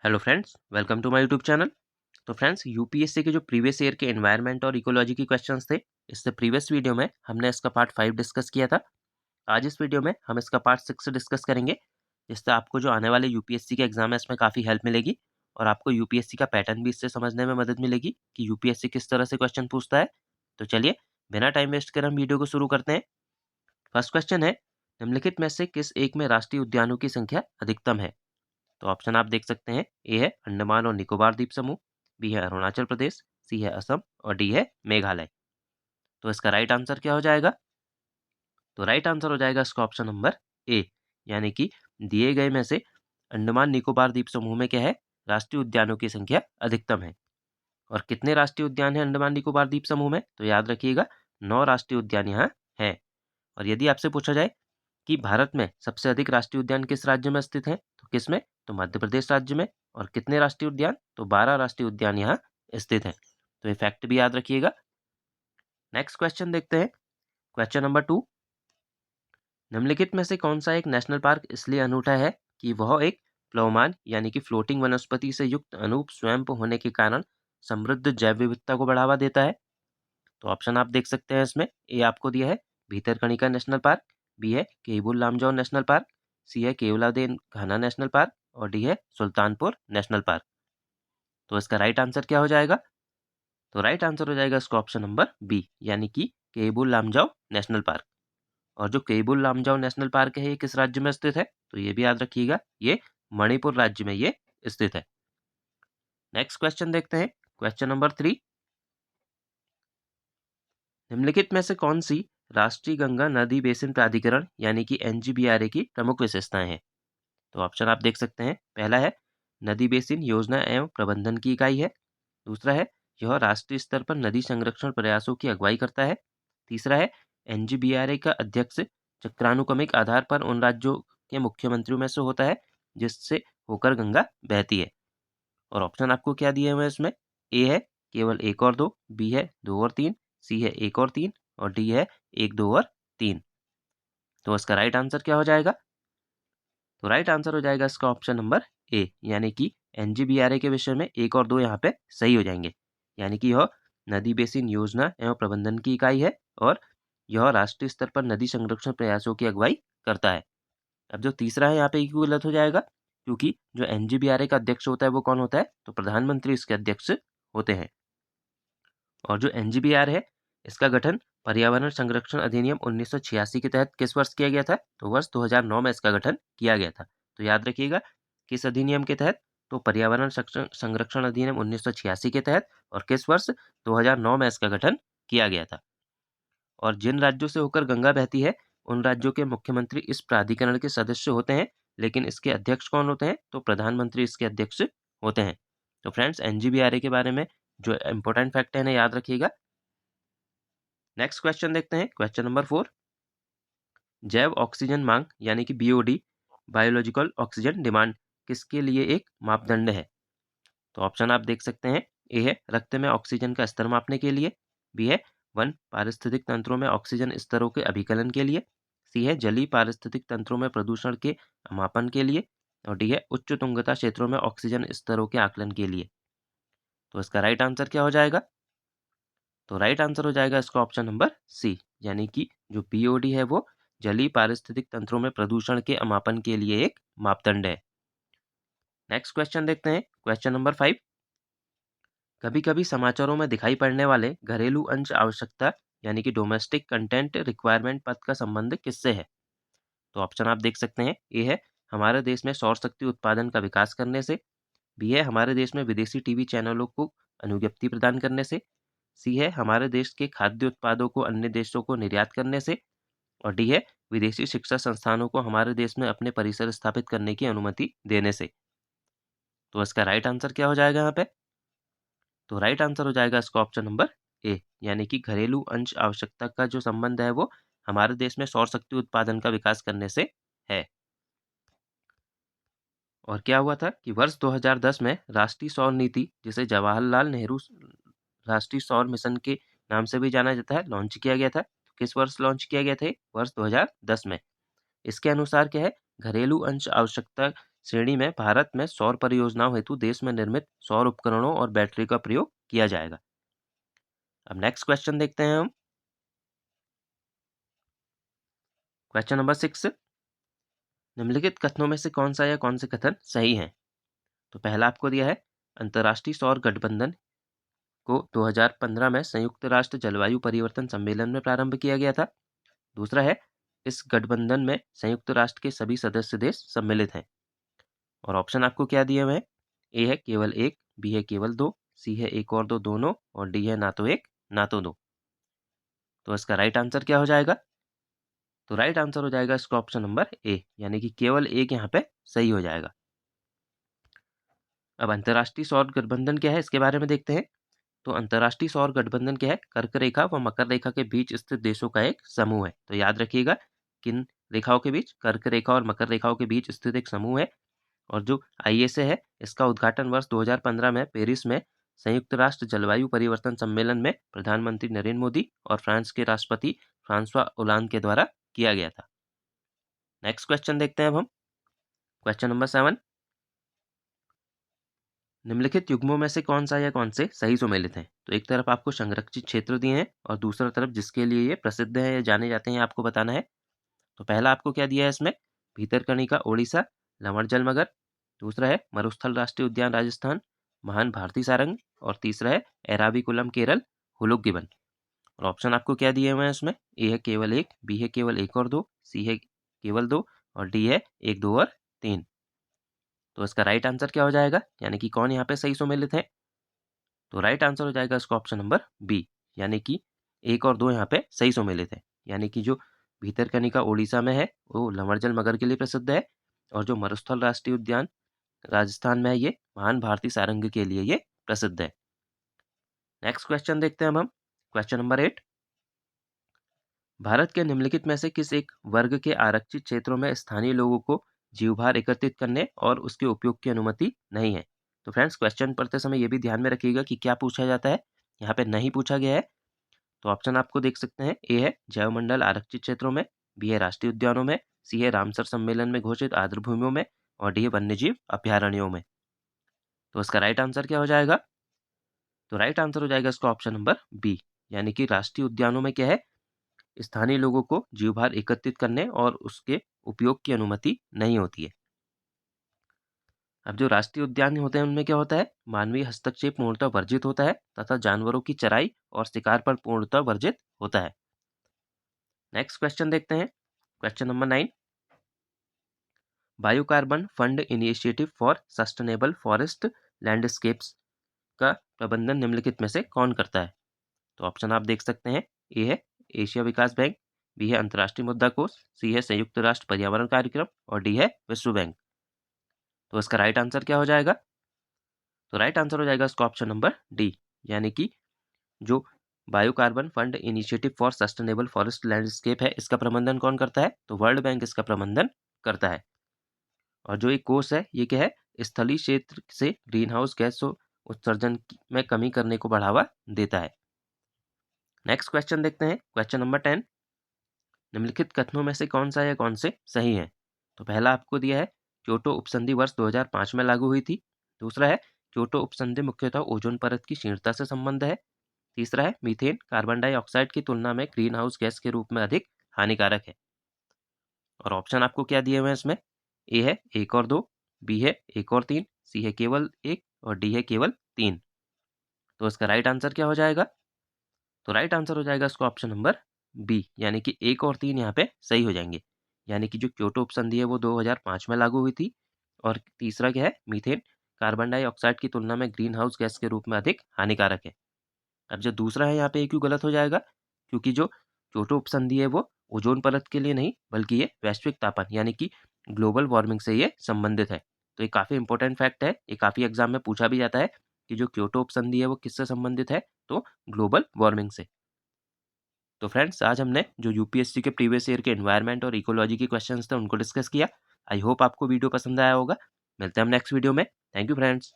Hello friends, welcome to my YouTube channel. तो friends, UPSC के जो प्रीवियस ईयर के एनवायरनमेंट और इकोलॉजी की क्वेश्चंस थे, इससे प्रीवियस वीडियो में हमने इसका पार्ट 5 डिस्कस किया था। आज इस वीडियो में हम इसका पार्ट 6 डिस्कस करेंगे, जिससे आपको जो आने वाले यूपीएससी के एग्जाम है इसमें काफ़ी हेल्प मिलेगी और आपको यूपीएससी का पैटर्न भी इससे समझने में मदद मिलेगी कि यूपीएससी किस तरह से क्वेश्चन पूछता है। तो चलिए, बिना टाइम वेस्ट कर हम वीडियो को शुरू करते हैं। फर्स्ट क्वेश्चन है, निम्नलिखित में से किस एक में राष्ट्रीय उद्यानों की संख्या अधिकतम है? तो ऑप्शन आप देख सकते हैं। ए है अंडमान और निकोबार द्वीप समूह, बी है अरुणाचल प्रदेश, सी है असम और डी है मेघालय। तो इसका राइट आंसर क्या हो जाएगा? तो राइट आंसर हो जाएगा इसका ऑप्शन नंबर ए, यानी कि दिए गए में से अंडमान निकोबार द्वीप समूह में क्या है, राष्ट्रीय उद्यानों की संख्या अधिकतम है। और कितने राष्ट्रीय उद्यान हैं अंडमान निकोबार द्वीप समूह में? तो याद रखिएगा, 9 राष्ट्रीय उद्यान यहाँ हैं। और यदि आपसे पूछा जाए कि भारत में सबसे अधिक राष्ट्रीय उद्यान किस राज्य में स्थित है, तो किस में? तो मध्य प्रदेश राज्य में। और कितने राष्ट्रीय उद्यान? तो 12 राष्ट्रीय उद्यान यहाँ स्थित है। तो ये फैक्ट भी याद रखिएगा। नेक्स्ट क्वेश्चन देखते हैं। क्वेश्चन नंबर 2, निम्नलिखित में से कौन सा एक नेशनल पार्क इसलिए अनूठा है कि वह एक प्लवमान यानी कि फ्लोटिंग वनस्पति से युक्त अनूप स्वयंप होने के कारण समृद्ध जैव विविधता को बढ़ावा देता है? तो ऑप्शन आप देख सकते हैं इसमें। ए आपको दिया है भीतरकनिका नेशनल पार्क, बी है केबुल लामजाओ नेशनल पार्क, सी है केवलादेव घाना नेशनल पार्क और डी है सुल्तानपुर नेशनल पार्क। तो इसका राइट आंसर क्या हो जाएगा? तो राइट आंसर हो जाएगा इसका ऑप्शन नंबर बी, यानी कि केबुल लामजाओ नेशनल पार्क। और जो केबुल लामजाओ नेशनल पार्क है, ये किस राज्य में स्थित है? तो ये भी याद रखिएगा, ये मणिपुर राज्य में ये स्थित है। नेक्स्ट क्वेश्चन देखते हैं। क्वेश्चन नंबर 3, निम्नलिखित में से कौन सी राष्ट्रीय गंगा नदी बेसिन प्राधिकरण यानी कि एनजीबीआरए की प्रमुख विशेषताएं हैं? तो ऑप्शन आप देख सकते हैं। पहला है, नदी बेसिन योजना एवं प्रबंधन की इकाई है। दूसरा है, यह राष्ट्रीय स्तर पर नदी संरक्षण प्रयासों की अगुवाई करता है। तीसरा है, एनजीबीआरए का अध्यक्ष चक्रानुक्रमिक आधार पर उन राज्यों के मुख्यमंत्रियों में से होता है जिससे होकर गंगा बहती है। और ऑप्शन आपको क्या दिए हुए हैं इसमें? ए है केवल 1 और 2, बी है 2 और 3, सी है 1 और 3 और डी है 1, 2 और 3। तो इसका राइट आंसर क्या हो जाएगा? तो राइट आंसर हो जाएगा इसका ऑप्शन नंबर ए, यानी कि एनजीबीआरए के विषय में 1 और 2 यहाँ पे सही हो जाएंगे। यानी कि यह नदी बेसिन योजना एवं प्रबंधन की इकाई है और यह राष्ट्रीय स्तर पर नदी संरक्षण प्रयासों की अगुवाई करता है। अब जो तीसरा है यहाँ पे क्यों गलत हो जाएगा? क्योंकि जो एनजीबीआरए का अध्यक्ष होता है वो कौन होता है? तो प्रधानमंत्री इसके अध्यक्ष होते हैं। और जो एनजीबीआर है, इसका गठन पर्यावरण संरक्षण अधिनियम 1986 के तहत किस वर्ष किया गया था? तो वर्ष 2009 में इसका गठन किया गया था। तो याद रखिएगा, किस अधिनियम के तहत? तो पर्यावरण संरक्षण अधिनियम 1986 के तहत। और किस वर्ष? 2009 में इसका गठन किया गया था। और जिन राज्यों से होकर गंगा बहती है, उन राज्यों के मुख्यमंत्री इस प्राधिकरण के सदस्य होते हैं, लेकिन इसके अध्यक्ष कौन होते हैं? तो प्रधानमंत्री इसके अध्यक्ष होते हैं। तो फ्रेंड्स, एनजीबीआरए के बारे में जो इंपॉर्टेंट फैक्ट है ना, याद रखिएगा। नेक्स्ट क्वेश्चन देखते हैं। क्वेश्चन नंबर 4, जैव ऑक्सीजन मांग यानी कि बीओडी, बायोलॉजिकल ऑक्सीजन डिमांड, किसके लिए एक मापदंड है? तो ऑप्शन आप देख सकते हैं। ए है रक्त में ऑक्सीजन का स्तर मापने के लिए, बी है वन पारिस्थितिक तंत्रों में ऑक्सीजन स्तरों के अभिकलन के लिए, सी है जलीय पारिस्थितिक तंत्रों में प्रदूषण के मापन के लिए और डी है उच्च तुंगता क्षेत्रों में ऑक्सीजन स्तरों के आकलन के लिए। तो इसका राइट आंसर क्या हो जाएगा? तो राइट आंसर हो जाएगा इसका ऑप्शन नंबर सी, यानी कि जो पीओडी है वो जलीय पारिस्थितिक तंत्रों में प्रदूषण के मापन के लिए एक मापदंड है। नेक्स्ट क्वेश्चन देखते हैं। क्वेश्चन नंबर 5, कभी कभी समाचारों में दिखाई पड़ने वाले घरेलू अंश आवश्यकता यानी कि डोमेस्टिक कंटेंट रिक्वायरमेंट पद का संबंध किससे है? तो ऑप्शन आप देख सकते हैं। ए है हमारे देश में सौर शक्ति उत्पादन का विकास करने से, बी है हमारे देश में विदेशी टीवी चैनलों को अनुज्ञप्ति प्रदान करने से, सी है हमारे देश के खाद्य उत्पादों को अन्य देशों को निर्यात करने से और डी है विदेशी शिक्षा संस्थानों को हमारे देश में अपने परिसर स्थापित करने की अनुमति देने से। तो इसका राइट आंसर क्या हो जाएगा यहाँ पे? तो राइट आंसर हो जाएगा इसका ऑप्शन नंबर ए, यानी कि घरेलू अंश आवश्यकता का जो संबंध है वो हमारे देश में सौर शक्ति उत्पादन का विकास करने से है। और क्या हुआ था कि वर्ष 2010 में राष्ट्रीय सौर नीति, जिसे जवाहरलाल नेहरू राष्ट्रीय सौर मिशन के नाम से भी जाना जाता है, लॉन्च किया गया था। तो किस वर्ष लॉन्च किया गया था? वर्ष 2010 में। इसके अनुसार क्या है, घरेलू अंश आवश्यकता श्रेणी में भारत में सौर परियोजनाओं हेतु देश में निर्मित सौर उपकरणों और बैटरी का प्रयोग किया जाएगा। अब नेक्स्ट क्वेश्चन देखते हैं हम। क्वेश्चन नंबर 6, निम्नलिखित कथनों में से कौन सा या कौन से कथन सही हैं? तो पहला आपको दिया है, अंतर्राष्ट्रीय सौर गठबंधन को 2015 में संयुक्त राष्ट्र जलवायु परिवर्तन सम्मेलन में प्रारंभ किया गया था। दूसरा है, इस गठबंधन में संयुक्त राष्ट्र के सभी सदस्य देश सम्मिलित हैं। और ऑप्शन आपको क्या दिए हुए हैं? ए है केवल एक, बी है केवल दो, सी है एक और दो दोनों, और डी है ना तो एक ना तो दो। तो इसका राइट आंसर क्या हो जाएगा? तो राइट आंसर हो जाएगा इसका ऑप्शन नंबर ए, यानी कि केवल एक यहाँ पे सही हो जाएगा। अब अंतर्राष्ट्रीय सौर गठबंधन क्या है, इसके बारे में देखते हैं। तो अंतर्राष्ट्रीय सौर गठबंधन क्या है? कर्क रेखा व मकर रेखा के बीच स्थित देशों का एक समूह है। तो याद रखिएगा, किन रेखाओं के बीच? कर्क रेखा और मकर रेखाओं के बीच स्थित एक समूह है। और जो ISA है, इसका उद्घाटन वर्ष 2015 में पेरिस में संयुक्त राष्ट्र जलवायु परिवर्तन सम्मेलन में प्रधानमंत्री नरेंद्र मोदी और फ्रांस के राष्ट्रपति फ्रांसवा ओलांद के द्वारा किया गया था। नेक्स्ट क्वेश्चन देखते हैं अब हम। क्वेश्चन नंबर 7, निम्नलिखित युग्मों में से कौन सा या कौन से सही सुमेलित हैं? तो एक तरफ आपको संरक्षित क्षेत्र दिए हैं और दूसरा तरफ जिसके लिए ये प्रसिद्ध है या जाने जाते हैं आपको बताना है। तो पहला आपको क्या दिया है इसमें? भीतरकनिका ओडिशा, लवणजल मगर। दूसरा है मरुस्थल राष्ट्रीय उद्यान राजस्थान, महान भारती सारंग। और तीसरा है एराविकुलम केरल, हुलुक गिबन। और ऑप्शन आपको क्या दिए हुए हैं इसमें? ए है केवल एक, बी है केवल एक और दो, सी है केवल दो, और डी है एक, दो और तीन। तो इसका राइट आंसर क्या हो जाएगा, यानी कि कौन यहाँ पे सही सुमेलित है? तो राइट आंसर हो जाएगा इसका ऑप्शन नंबर बी, यानी कि एक और दो यहाँ पे सही सुमेलित है। यानी कि जो भीतरकनिका ओडिशा में है वो लवणजल मगर के लिए प्रसिद्ध है, और जो मरुस्थल राष्ट्रीय उद्यान राजस्थान में है ये महान भारती सारंग के लिए ये प्रसिद्ध है। नेक्स्ट क्वेश्चन देखते हैं अब हम। क्वेश्चन नंबर 8, भारत के निम्नलिखित में से किस एक वर्ग के आरक्षित क्षेत्रों में स्थानीय लोगों को जीवभार एकत्रित करने और उसके उपयोग की अनुमति नहीं है? तो फ्रेंड्स, क्वेश्चन पढ़ते समय ये भी ध्यान में रखिएगा कि क्या पूछा जाता है। यहाँ पे नहीं पूछा गया है। तो ऑप्शन आपको देख सकते हैं। ए है जैवमंडल आरक्षित क्षेत्रों में, बी है राष्ट्रीय उद्यानों में, सी है रामसर सम्मेलन में घोषित आर्द्र भूमियों में, और डी है वन्यजीव अभ्यारण्यों में। तो इसका राइट आंसर क्या हो जाएगा? तो राइट आंसर हो जाएगा इसका ऑप्शन नंबर बी, यानी कि राष्ट्रीय उद्यानों में क्या है? स्थानीय लोगों को जीवभार एकत्रित करने और उसके उपयोग की अनुमति नहीं होती है। अब जो राष्ट्रीय उद्यान होते हैं उनमें क्या होता है? मानवीय हस्तक्षेप पूर्णतः वर्जित होता है तथा जानवरों की चराई और शिकार पर पूर्णतः वर्जित होता है। नेक्स्ट क्वेश्चन देखते हैं। Question number 9, biocarbon fund initiative for sustainable forest landscapes का प्रबंधन निम्नलिखित में से कौन करता है? तो ऑप्शन आप देख सकते हैं। ए है एशिया विकास बैंक, बी है अंतर्राष्ट्रीय मुद्रा कोष, सी है संयुक्त राष्ट्र पर्यावरण कार्यक्रम, और डी है विश्व बैंक। तो इसका राइट आंसर क्या हो जाएगा? तो राइट आंसर हो जाएगा इसका ऑप्शन नंबर डी, यानी कि जो biocarbon fund initiative for sustainable forest landscape है, इसका प्रबंधन कौन करता है? तो वर्ल्ड बैंक इसका प्रबंधन करता है। और जो एक कोष है ये क्या है? स्थलीय क्षेत्र से ग्रीन हाउस गैस उत्सर्जन में कमी करने को बढ़ावा देता है। नेक्स्ट क्वेश्चन देखते हैं। क्वेश्चन नंबर 10, निम्नलिखित कथनों में से कौन सा या कौन से सही है? तो पहला आपको दिया है, क्योटो उपसंधि वर्ष 2005 में लागू हुई थी। दूसरा है, क्योटो उपसंधि मुख्यतः ओजोन परत की क्षीणता से संबंध है। तीसरा है, मीथेन कार्बन डाइऑक्साइड की तुलना में ग्रीन हाउस गैस के रूप में अधिक हानिकारक है। और ऑप्शन आपको क्या दिए हुए हैं इसमें? ए है एक और दो, बी है एक और तीन, सी है केवल एक, और डी है केवल तीन। तो इसका राइट आंसर क्या हो जाएगा? तो राइट आंसर हो जाएगा इसका ऑप्शन नंबर बी, यानी कि एक और तीन यहाँ पे सही हो जाएंगे। यानी कि जो क्योटो उपसंधि है वो 2005 में लागू हुई थी, और तीसरा क्या है? मीथेन कार्बन डाइऑक्साइड की तुलना में ग्रीन हाउस गैस के रूप में अधिक हानिकारक है। अब जो दूसरा है यहाँ पे क्यों गलत हो जाएगा? क्योंकि जो क्योटो उपसंधि है वो ओजोन परत के लिए नहीं, बल्कि ये वैश्विक तापमान यानी कि ग्लोबल वार्मिंग से ये संबंधित है। तो ये काफ़ी इंपॉर्टेंट फैक्ट है, ये काफ़ी एग्जाम में पूछा भी जाता है कि जो क्योटो उपसंधि है वो किससे संबंधित है? तो ग्लोबल वार्मिंग से। तो फ्रेंड्स, आज हमने जो यूपीएससी के प्रीवियस ईयर के एनवायरनमेंट और इकोलॉजी के क्वेश्चंस थे उनको डिस्कस किया। आई होप आपको वीडियो पसंद आया होगा। मिलते हैं हम नेक्स्ट वीडियो में। Thank you friends.